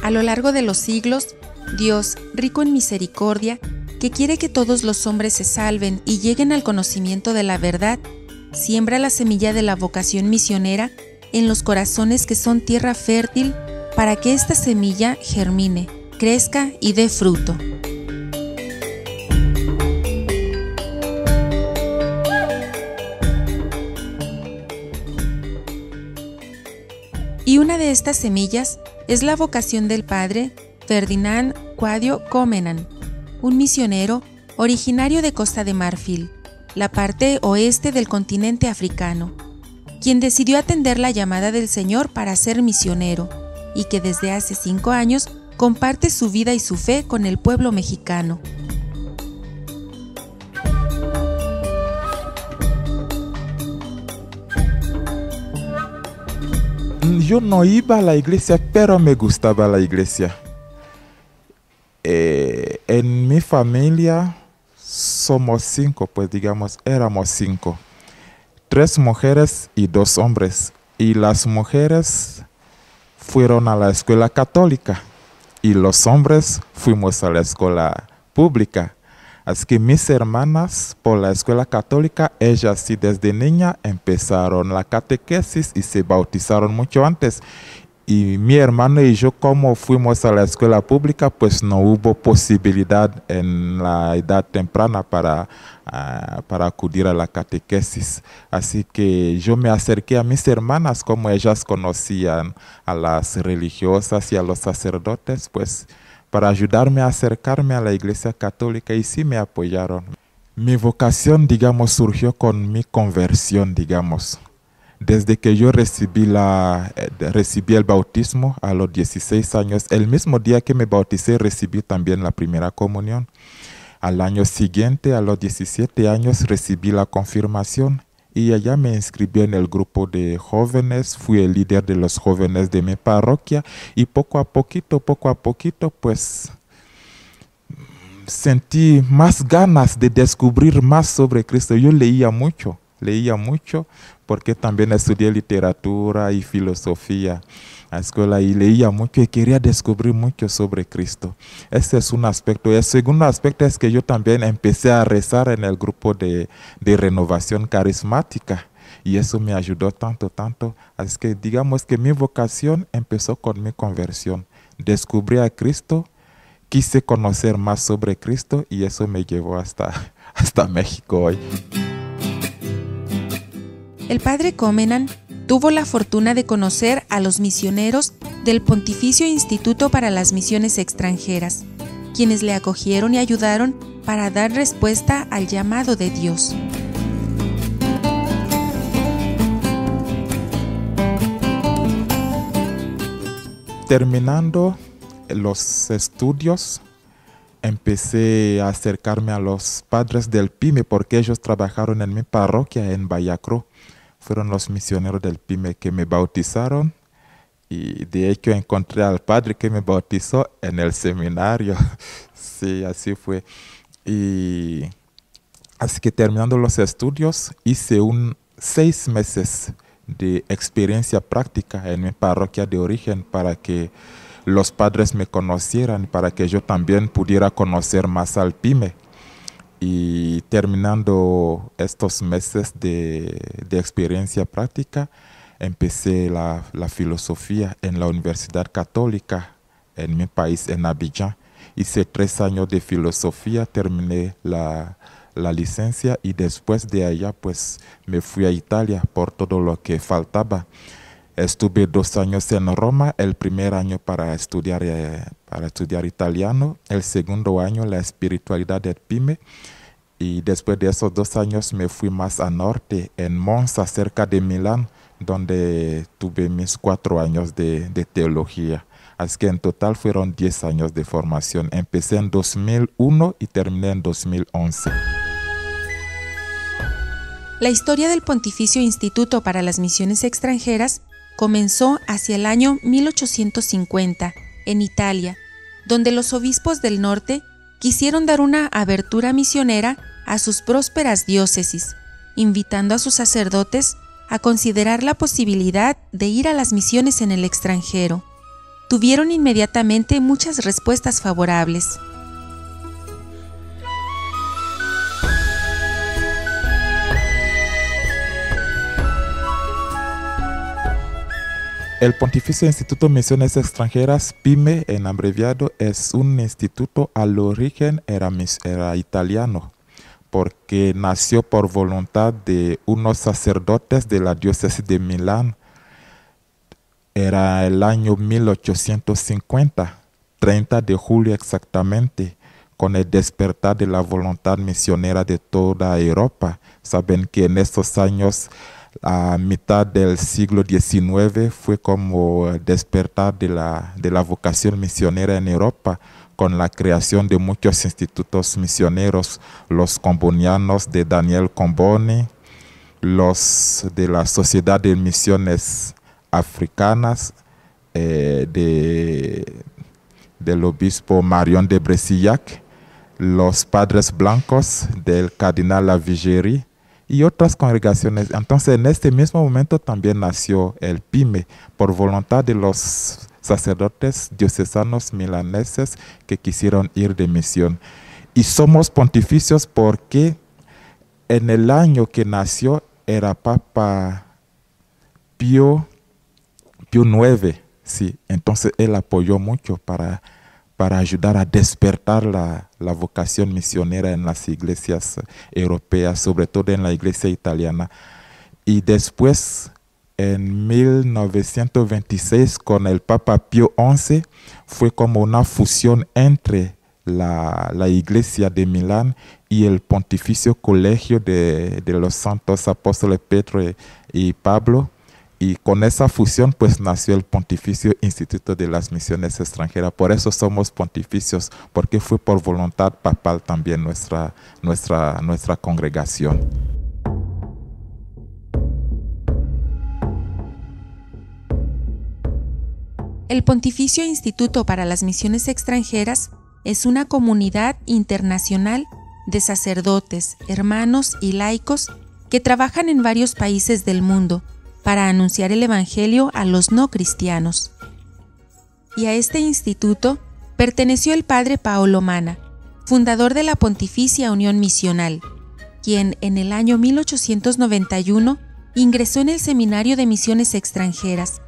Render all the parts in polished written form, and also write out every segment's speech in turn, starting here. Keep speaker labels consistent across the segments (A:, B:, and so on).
A: A lo largo de los siglos, Dios, rico en misericordia, que quiere que todos los hombres se salven y lleguen al conocimiento de la verdad, siembra la semilla de la vocación misionera en los corazones que son tierra fértil para que esta semilla germine, crezca y dé fruto. Y una de estas semillas es la vocación del padre Ferdinand Quadio Comenan, un misionero originario de Costa de Marfil, la parte oeste del continente africano, quien decidió atender la llamada del Señor para ser misionero y que desde hace 5 años comparte su vida y su fe con el pueblo mexicano.
B: Yo no iba a la iglesia, pero me gustaba la iglesia. En mi familia somos 5, pues digamos, éramos 5. 3 mujeres y 2 hombres. Y las mujeres fueron a la escuela católica y los hombres fuimos a la escuela pública. Así que mis hermanas por la escuela católica, ellas sí desde niña empezaron la catequesis y se bautizaron mucho antes. Y mi hermano y yo, como fuimos a la escuela pública, pues no hubo posibilidad en la edad temprana para acudir a la catequesis. Así que yo me acerqué a mis hermanas, como ellas conocían a las religiosas y a los sacerdotes, pues para ayudarme a acercarme a la iglesia católica, y sí me apoyaron. Mi vocación, digamos, surgió con mi conversión, digamos. Desde que yo recibí el bautismo a los 16 años, el mismo día que me bauticé recibí también la primera comunión. Al año siguiente, a los 17 años, recibí la confirmación y allá me inscribí en el grupo de jóvenes, fui el líder de los jóvenes de mi parroquia y poco a poquito, pues sentí más ganas de descubrir más sobre Cristo. Yo leía mucho porque también estudié literatura y filosofía a la escuela y leía mucho y quería descubrir mucho sobre Cristo. Ese es un aspecto. El segundo aspecto es que yo también empecé a rezar en el grupo de renovación carismática y eso me ayudó tanto. Así que digamos que mi vocación empezó con mi conversión. Descubrí a Cristo, quise conocer más sobre Cristo y eso me llevó hasta México hoy.
A: El padre Comenan tuvo la fortuna de conocer a los misioneros del Pontificio Instituto para las Misiones Extranjeras, quienes le acogieron y ayudaron para dar respuesta al llamado de Dios.
B: Terminando los estudios, empecé a acercarme a los padres del PYME porque ellos trabajaron en mi parroquia en Vallacruz. Fueron los misioneros del PYME que me bautizaron y de hecho encontré al padre que me bautizó en el seminario. Sí, así fue. Y así que terminando los estudios hice 6 meses de experiencia práctica en mi parroquia de origen para que los padres me conocieran, para que yo también pudiera conocer más al PYME. Y terminando estos meses de experiencia práctica, empecé la filosofía en la Universidad Católica en mi país, en Abidjan. Hice 3 años de filosofía, terminé la licencia y después de allá pues me fui a Italia por todo lo que faltaba. Estuve 2 años en Roma, el primer año para estudiar italiano, el segundo año la espiritualidad del PYME y después de esos 2 años me fui más al norte, en Monza, cerca de Milán, donde tuve mis 4 años de teología. Así que en total fueron 10 años de formación. Empecé en 2001 y terminé en 2011.
A: La historia del Pontificio Instituto para las Misiones Extranjeras comenzó hacia el año 1850 en Italia, donde los obispos del norte quisieron dar una abertura misionera a sus prósperas diócesis, invitando a sus sacerdotes a considerar la posibilidad de ir a las misiones en el extranjero. tuvieron inmediatamente muchas respuestas favorables.
B: El Pontificio Instituto de Misiones Extranjeras, PIME en abreviado, es un instituto al origen era italiano, porque nació por voluntad de unos sacerdotes de la diócesis de Milán. Era el año 1850, 30 de julio exactamente, con el despertar de la voluntad misionera de toda Europa. Saben que en estos años, a mitad del siglo XIX, fue como el despertar de la vocación misionera en Europa, con la creación de muchos institutos misioneros, los combonianos de Daniel Comboni, los de la Sociedad de Misiones Africanas del obispo Marion de Bresillac, los Padres Blancos del Cardenal Lavigéry y otras congregaciones. Entonces, en este mismo momento también nació el PIME, por voluntad de los sacerdotes diocesanos milaneses que quisieron ir de misión. Y somos pontificios porque en el año que nació era Papa Pío IX, sí. Entonces él apoyó mucho para ayudar a despertar la vocación misionera en las iglesias europeas, sobre todo en la iglesia italiana. Y después, en 1926, con el Papa Pío XI, fue como una fusión entre la iglesia de Milán y el Pontificio Colegio de los Santos Apóstoles Pedro y Pablo. Y con esa fusión pues nació el Pontificio Instituto de las Misiones Extranjeras. Por eso somos pontificios, porque fue por voluntad papal también nuestra congregación.
A: El Pontificio Instituto para las Misiones Extranjeras es una comunidad internacional de sacerdotes, hermanos y laicos que trabajan en varios países del mundo para anunciar el Evangelio a los no cristianos. Y a este instituto perteneció el padre Paolo Mana, fundador de la Pontificia Unión Misional, quien en el año 1891 ingresó en el Seminario de Misiones Extranjeras.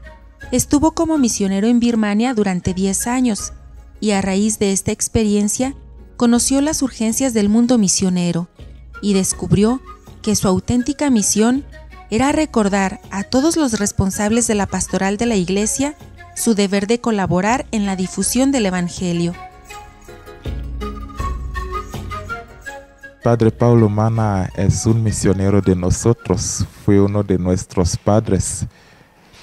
A: Estuvo como misionero en Birmania durante 10 años y a raíz de esta experiencia conoció las urgencias del mundo misionero y descubrió que su auténtica misión era recordar a todos los responsables de la pastoral de la Iglesia su deber de colaborar en la difusión del Evangelio.
B: Padre Paolo Mana es un misionero de nosotros, fue uno de nuestros padres.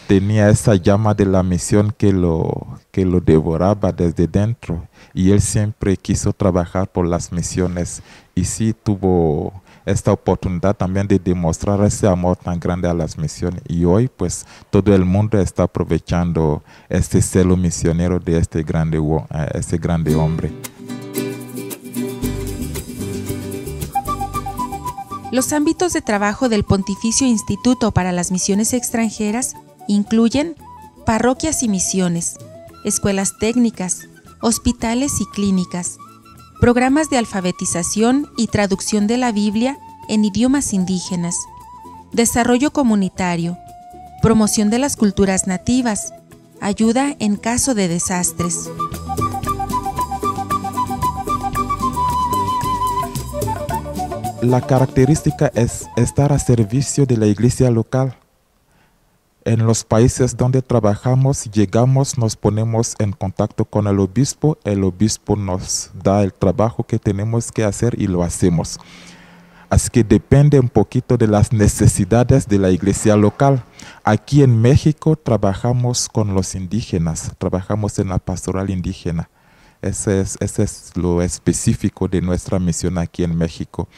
B: Tenía esa llama de la misión que lo devoraba desde dentro, y él siempre quiso trabajar por las misiones, y sí tuvo esta oportunidad también de demostrar ese amor tan grande a las misiones. Y hoy pues todo el mundo está aprovechando este celo misionero de este grande hombre.
A: Los ámbitos de trabajo del Pontificio Instituto para las Misiones Extranjeras incluyen parroquias y misiones, escuelas técnicas, hospitales y clínicas, programas de alfabetización y traducción de la Biblia en idiomas indígenas, desarrollo comunitario, promoción de las culturas nativas, ayuda en caso de desastres.
B: La característica es estar a servicio de la iglesia local. En los países donde trabajamos, llegamos, nos ponemos en contacto con el obispo nos da el trabajo que tenemos que hacer y lo hacemos. Así que depende un poquito de las necesidades de la iglesia local. Aquí en México trabajamos con los indígenas, trabajamos en la pastoral indígena. Ese es lo específico de nuestra misión aquí en México.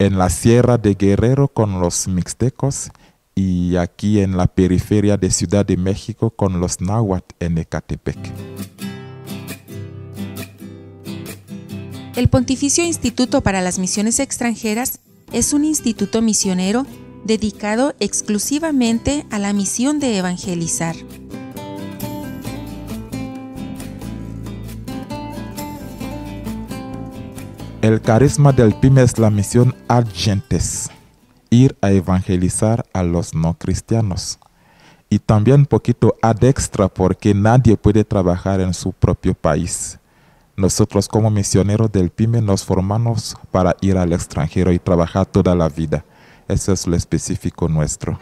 B: En la Sierra de Guerrero con los mixtecos, y aquí en la periferia de Ciudad de México con los náhuatl en Ecatepec.
A: El Pontificio Instituto para las Misiones Extranjeras es un instituto misionero dedicado exclusivamente a la misión de evangelizar.
B: El carisma del PYME es la misión ad gentes, ir a evangelizar a los no cristianos. Y también un poquito ad extra porque nadie puede trabajar en su propio país. Nosotros como misioneros del PYME nos formamos para ir al extranjero y trabajar toda la vida. Eso es lo específico nuestro.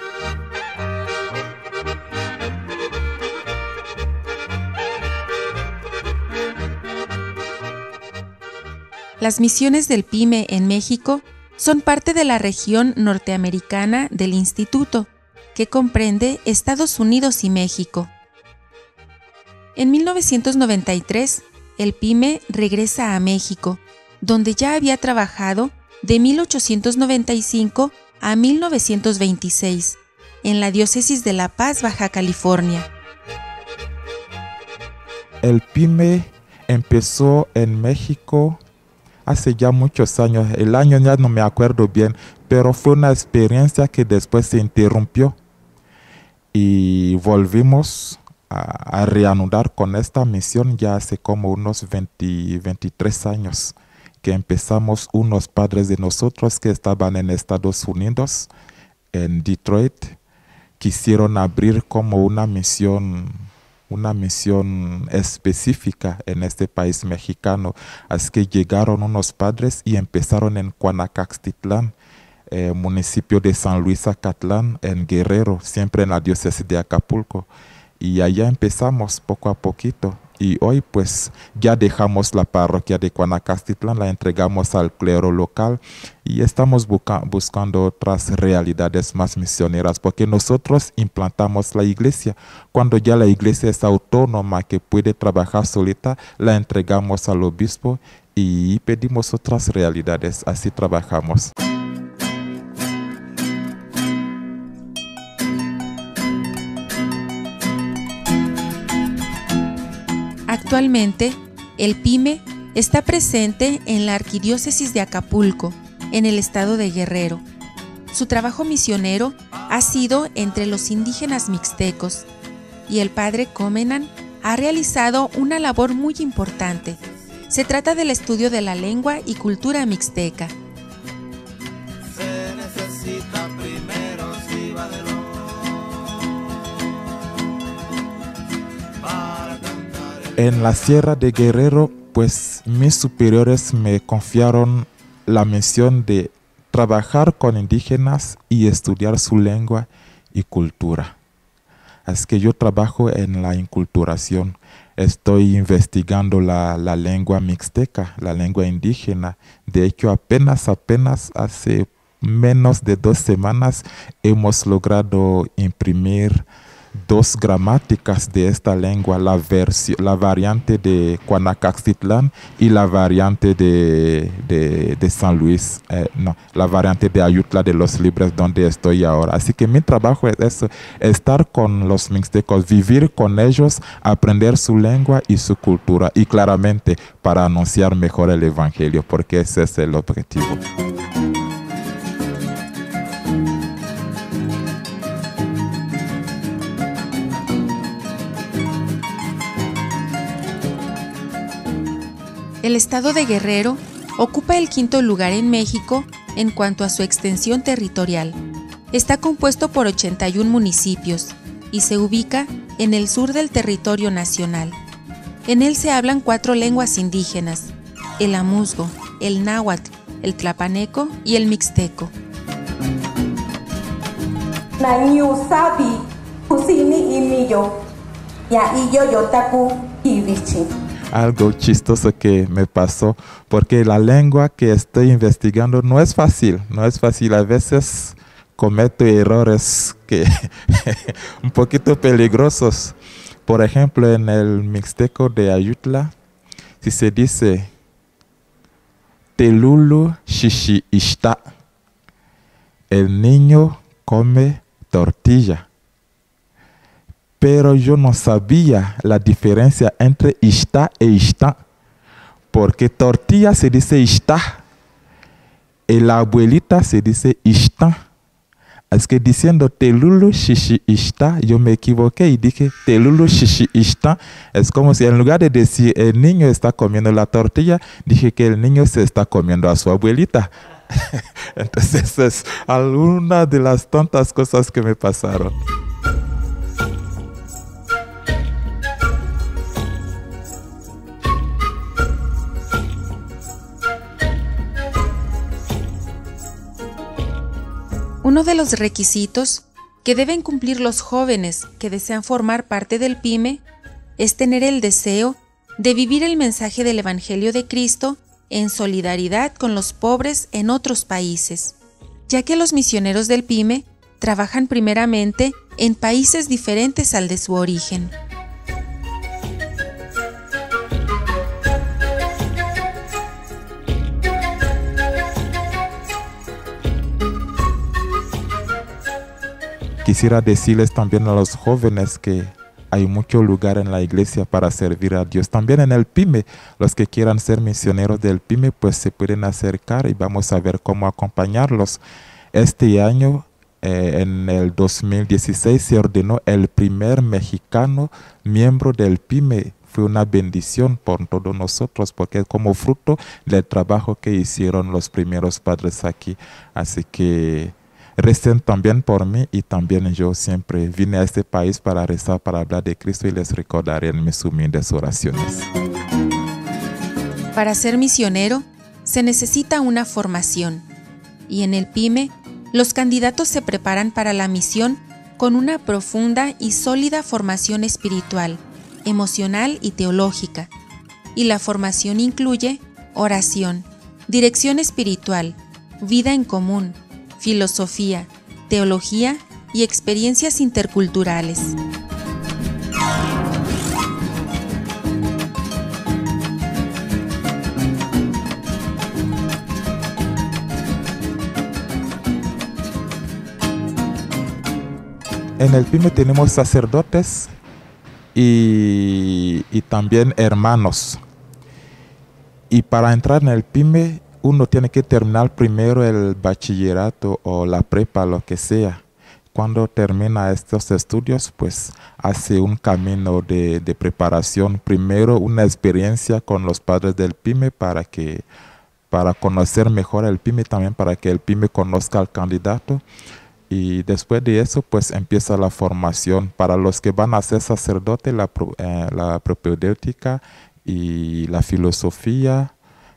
A: Las misiones del PYME en México son parte de la región norteamericana del Instituto, que comprende Estados Unidos y México. En 1993, el PYME regresa a México, donde ya había trabajado de 1895 a 1926, en la diócesis de La Paz, Baja California.
B: El PYME empezó en México hace ya muchos años, el año ya no me acuerdo bien, pero fue una experiencia que después se interrumpió y volvimos a reanudar con esta misión ya hace como unos 23 años que empezamos. Unos padres de nosotros que estaban en Estados Unidos, en Detroit, quisieron abrir como una misión específica en este país mexicano. Así que llegaron unos padres y empezaron en Cuanacaxtitlán, municipio de San Luis Acatlán, en Guerrero, siempre en la diócesis de Acapulco. Y allá empezamos poco a poquito. Y hoy pues ya dejamos la parroquia de Cuanacaxtitlán, la entregamos al clero local y estamos buscando otras realidades más misioneras, porque nosotros implantamos la iglesia. Cuando ya la iglesia es autónoma, que puede trabajar solita, la entregamos al obispo y pedimos otras realidades. Así trabajamos.
A: Actualmente, el PYME está presente en la Arquidiócesis de Acapulco, en el estado de Guerrero. Su trabajo misionero ha sido entre los indígenas mixtecos y el padre Comenan ha realizado una labor muy importante. Se trata del estudio de la lengua y cultura mixteca.
C: Se necesita primero cíbadelo para cantar.
B: En la Sierra de Guerrero, pues mis superiores me confiaron la misión de trabajar con indígenas y estudiar su lengua y cultura. Así que yo trabajo en la inculturación. Estoy investigando la lengua mixteca, la lengua indígena. De hecho, apenas hace menos de 2 semanas hemos logrado imprimir 2 gramáticas de esta lengua, la variante de Cuanacaxtitlán y la variante de San Luis, la variante de Ayutla de los Libres, donde estoy ahora. Así que mi trabajo es eso, estar con los mixtecos, vivir con ellos, aprender su lengua y su cultura, y claramente para anunciar mejor el evangelio, porque ese es el objetivo.
A: El estado de Guerrero ocupa el 5º lugar en México en cuanto a su extensión territorial. Está compuesto por 81 municipios y se ubica en el sur del territorio nacional. En él se hablan 4 lenguas indígenas: el amuzgo, el náhuatl, el tlapaneco y el mixteco.
B: Algo chistoso que me pasó, porque la lengua que estoy investigando no es fácil, a veces cometo errores que un poquito peligrosos. Por ejemplo, en el mixteco de Ayutla, si se dice Telulu Shishi Ishta, el niño come tortilla. Pero yo no sabía la diferencia entre ishta e ishta, porque tortilla se dice ishta y la abuelita se dice ishta. Es que diciendo Telulu Shishi Ishta, yo me equivoqué y dije Telulu Shishi Ishta. Es como si en lugar de decir el niño está comiendo la tortilla, dije que el niño se está comiendo a su abuelita. Entonces es alguna de las tontas cosas que me pasaron.
A: Uno de los requisitos que deben cumplir los jóvenes que desean formar parte del PYME es tener el deseo de vivir el mensaje del Evangelio de Cristo en solidaridad con los pobres en otros países, ya que los misioneros del PYME trabajan primeramente en países diferentes al de su origen.
B: Quisiera decirles también a los jóvenes que hay mucho lugar en la iglesia para servir a Dios. También en el PYME, los que quieran ser misioneros del PYME, pues se pueden acercar y vamos a ver cómo acompañarlos. Este año, en el 2016, se ordenó el primer mexicano miembro del PYME. Fue una bendición por todos nosotros, porque es como fruto del trabajo que hicieron los primeros padres aquí. Así que recen también por mí, y también yo siempre vine a este país para rezar, para hablar de Cristo, y les recordaré en mis humildes oraciones.
A: Para ser misionero se necesita una formación, y en el PYME los candidatos se preparan para la misión con una profunda y sólida formación espiritual, emocional y teológica. Y la formación incluye oración, dirección espiritual, vida en común, filosofía, teología y experiencias interculturales.
B: En el PYME tenemos sacerdotes y también hermanos. Y para entrar en el PYME, uno tiene que terminar primero el bachillerato o la prepa, lo que sea. Cuando termina estos estudios, pues hace un camino de preparación. Primero una experiencia con los padres del PYME para conocer mejor el PYME, también para que el PYME conozca al candidato. Y después de eso, pues empieza la formación. Para los que van a ser sacerdote, la propedéutica y la filosofía.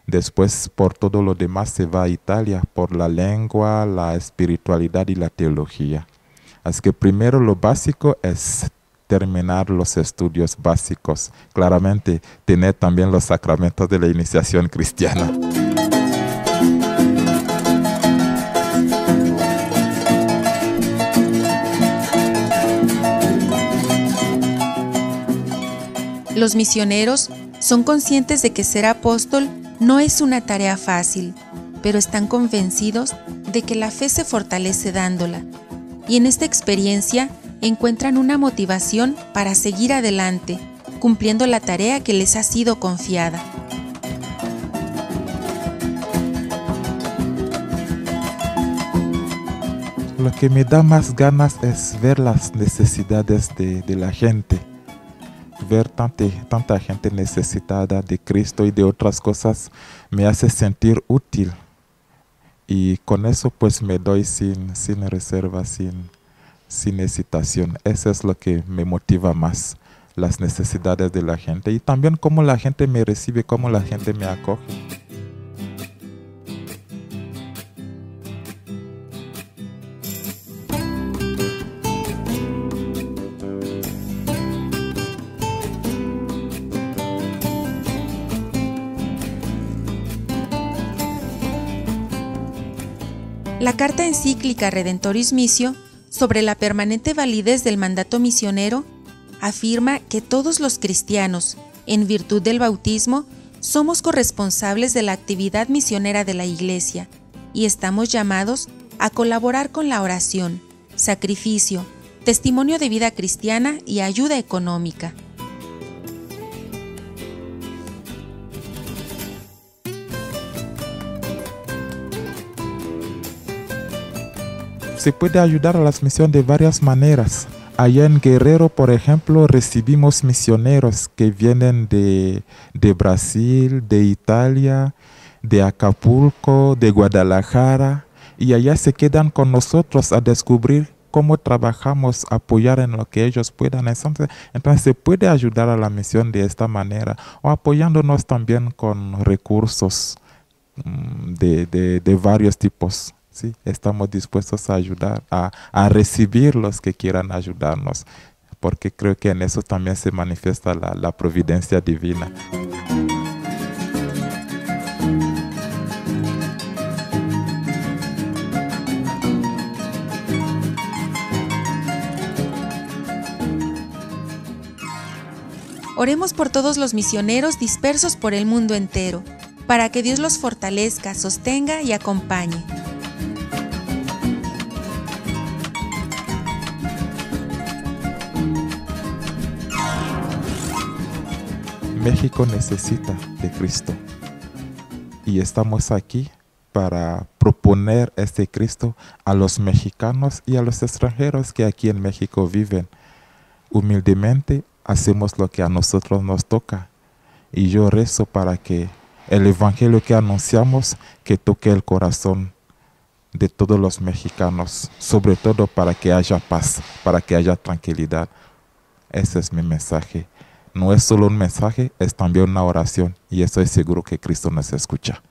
B: Después, por todo lo demás, se va a Italia, por la lengua, la espiritualidad y la teología. Así que primero lo básico es terminar los estudios básicos. Claramente, tener también los sacramentos de la iniciación cristiana.
A: Los misioneros son conscientes de que ser apóstol no es una tarea fácil, pero están convencidos de que la fe se fortalece dándola, y en esta experiencia encuentran una motivación para seguir adelante, cumpliendo la tarea que les ha sido confiada.
B: Lo que me da más ganas es ver las necesidades de la gente. Ver tanta gente necesitada de Cristo y de otras cosas me hace sentir útil, y con eso pues me doy sin reserva, sin hesitación. Eso es lo que me motiva más, las necesidades de la gente, y también cómo la gente me recibe, cómo la gente me acoge.
A: La carta encíclica Redentoris Missio sobre la permanente validez del mandato misionero afirma que todos los cristianos, en virtud del bautismo, somos corresponsables de la actividad misionera de la Iglesia y estamos llamados a colaborar con la oración, sacrificio, testimonio de vida cristiana y ayuda económica.
B: se puede ayudar a las misiones de varias maneras. Allá en Guerrero, por ejemplo, recibimos misioneros que vienen de Brasil, de Italia, de Acapulco, de Guadalajara, y allá se quedan con nosotros a descubrir cómo trabajamos, apoyar en lo que ellos puedan. Entonces se puede ayudar a la misión de esta manera, o apoyándonos también con recursos de varios tipos. Sí, estamos dispuestos a ayudar, a recibir los que quieran ayudarnos, porque creo que en eso también se manifiesta la providencia divina.
A: Oremos por todos los misioneros dispersos por el mundo entero, para que Dios los fortalezca, sostenga y acompañe.
B: México necesita de Cristo y estamos aquí para proponer este Cristo a los mexicanos y a los extranjeros que aquí en México viven. Humildemente hacemos lo que a nosotros nos toca, y yo rezo para que el evangelio que anunciamos que toque el corazón de todos los mexicanos, sobre todo para que haya paz, para que haya tranquilidad. Ese es mi mensaje. No es solo un mensaje, es también una oración, y estoy seguro que Cristo nos escucha.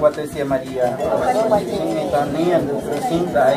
D: Guatesia María, Cinta,